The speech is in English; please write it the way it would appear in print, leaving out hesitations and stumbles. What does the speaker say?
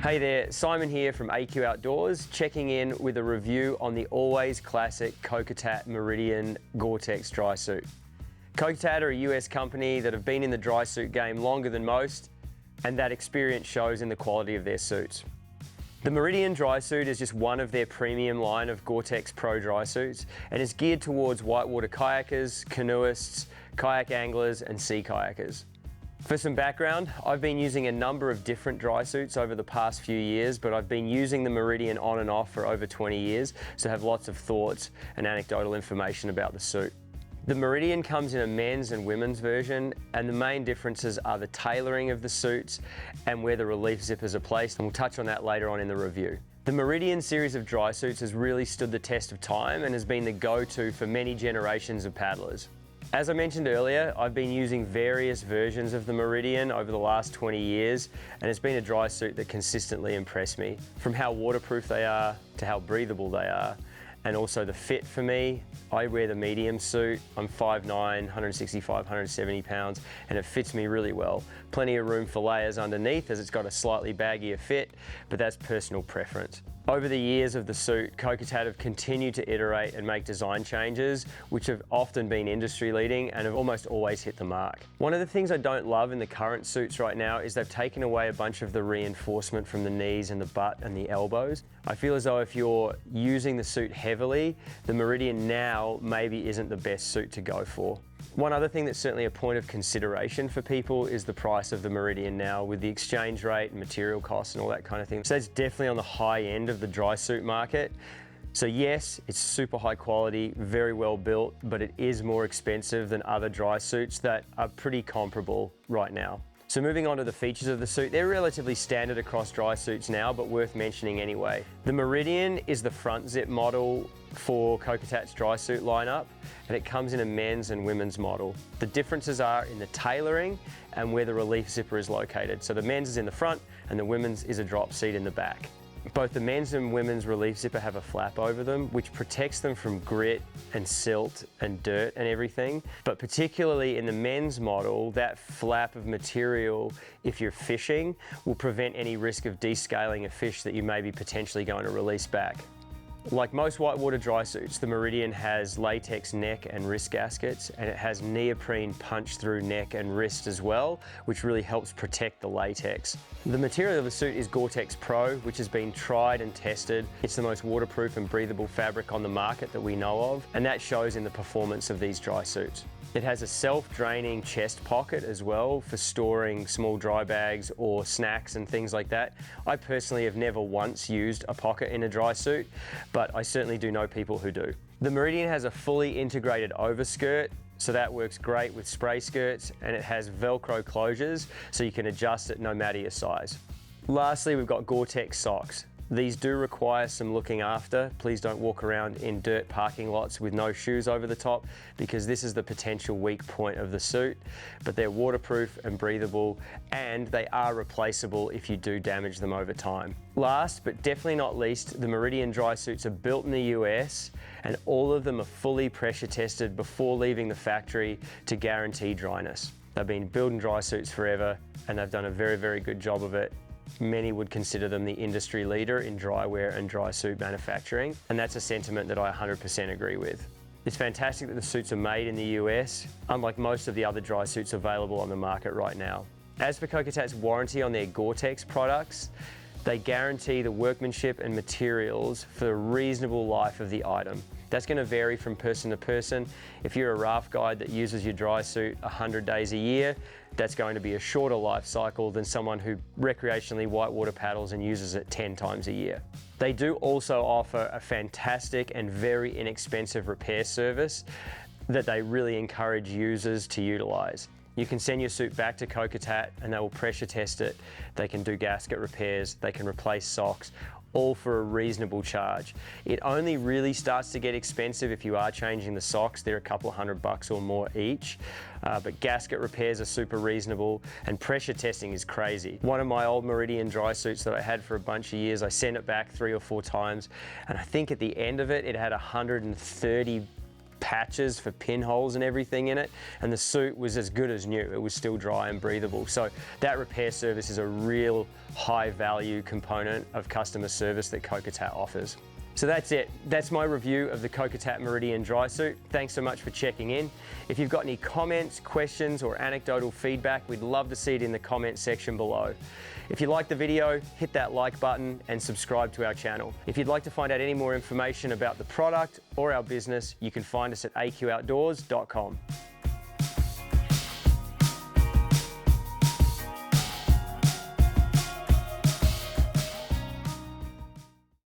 Hey there, Simon here from AQ Outdoors, checking in with a review on the always classic Kokatat Meridian GORE-TEX Drysuit. Kokatat are a US company that have been in the dry suit game longer than most, and that experience shows in the quality of their suits. The Meridian Drysuit is just one of their premium line of GORE-TEX Pro dry suits and is geared towards whitewater kayakers, canoeists, kayak anglers and sea kayakers. For some background, I've been using a number of different dry suits over the past few years, but I've been using the Meridian on and off for over 20 years, so I have lots of thoughts and anecdotal information about the suit. The Meridian comes in a men's and women's version, and the main differences are the tailoring of the suits and where the relief zippers are placed, and we'll touch on that later on in the review. The Meridian series of dry suits has really stood the test of time and has been the go-to for many generations of paddlers. As I mentioned earlier, I've been using various versions of the Meridian over the last 20 years, and it's been a dry suit that consistently impressed me. From how waterproof they are, to how breathable they are, and also the fit for me. I wear the medium suit. I'm 5'9", 165, 170 pounds, and it fits me really well. Plenty of room for layers underneath as it's got a slightly baggier fit, but that's personal preference. Over the years of the suit, Kokatat have continued to iterate and make design changes, which have often been industry leading and have almost always hit the mark. One of the things I don't love in the current suits right now is they've taken away a bunch of the reinforcement from the knees and the butt and the elbows. I feel as though if you're using the suit heavily, the Meridian now maybe isn't the best suit to go for. One other thing that's certainly a point of consideration for people is the price of the Meridian now, with the exchange rate and material costs and all that kind of thing. So that's definitely on the high end of the dry suit market. So yes, it's super high quality, very well built, but it is more expensive than other dry suits that are pretty comparable right now. So moving on to the features of the suit, they're relatively standard across dry suits now, but worth mentioning anyway. The Meridian is the front zip model for Kokatat's dry suit lineup, and it comes in a men's and women's model. The differences are in the tailoring and where the relief zipper is located. So the men's is in the front and the women's is a drop seat in the back. Both the men's and women's relief zipper have a flap over them, which protects them from grit and silt and dirt and everything. But particularly in the men's model, that flap of material, if you're fishing, will prevent any risk of descaling a fish that you may be potentially going to release back. Like most whitewater dry suits, the Meridian has latex neck and wrist gaskets, and it has neoprene punch-through neck and wrist as well, which really helps protect the latex. The material of the suit is GORE-TEX Pro, which has been tried and tested. It's the most waterproof and breathable fabric on the market that we know of, and that shows in the performance of these dry suits. It has a self-draining chest pocket as well for storing small dry bags or snacks and things like that. I personally have never once used a pocket in a dry suit, but I certainly do know people who do. The Meridian has a fully integrated overskirt, so that works great with spray skirts, and it has Velcro closures, so you can adjust it no matter your size. Lastly, we've got GORE-TEX socks. These do require some looking after. Please don't walk around in dirt parking lots with no shoes over the top, because this is the potential weak point of the suit. But they're waterproof and breathable, and they are replaceable if you do damage them over time. Last, but definitely not least, the Meridian dry suits are built in the US, and all of them are fully pressure tested before leaving the factory to guarantee dryness. They've been building dry suits forever, and they've done a very, very good job of it. Many would consider them the industry leader in drywear and dry suit manufacturing, and that's a sentiment that I 100% agree with. It's fantastic that the suits are made in the US, unlike most of the other dry suits available on the market right now. As for Kokatat's warranty on their GORE-TEX products, they guarantee the workmanship and materials for the reasonable life of the item. That's going to vary from person to person. If you're a raft guide that uses your dry suit 100 days a year, that's going to be a shorter life cycle than someone who recreationally whitewater paddles and uses it 10 times a year. They do also offer a fantastic and very inexpensive repair service that they really encourage users to utilize. You can send your suit back to Kokatat and they will pressure test it. They can do gasket repairs, they can replace socks, all for a reasonable charge. It only really starts to get expensive if you are changing the socks. They're a couple of $100 or more each, but gasket repairs are super reasonable, and pressure testing is crazy. One of my old Meridian dry suits that I had for a bunch of years, I sent it back 3 or 4 times, and I think at the end of it, it had 130 patches for pinholes and everything in it, and the suit was as good as new. It was still dry and breathable. So that repair service is a real high value component of customer service that Kokatat offers. So that's it. That's my review of the Kokatat Meridian Drysuit. Thanks so much for checking in. If you've got any comments, questions, or anecdotal feedback, we'd love to see it in the comment section below. If you liked the video, hit that like button and subscribe to our channel. If you'd like to find out any more information about the product or our business, you can find us at aqoutdoors.com.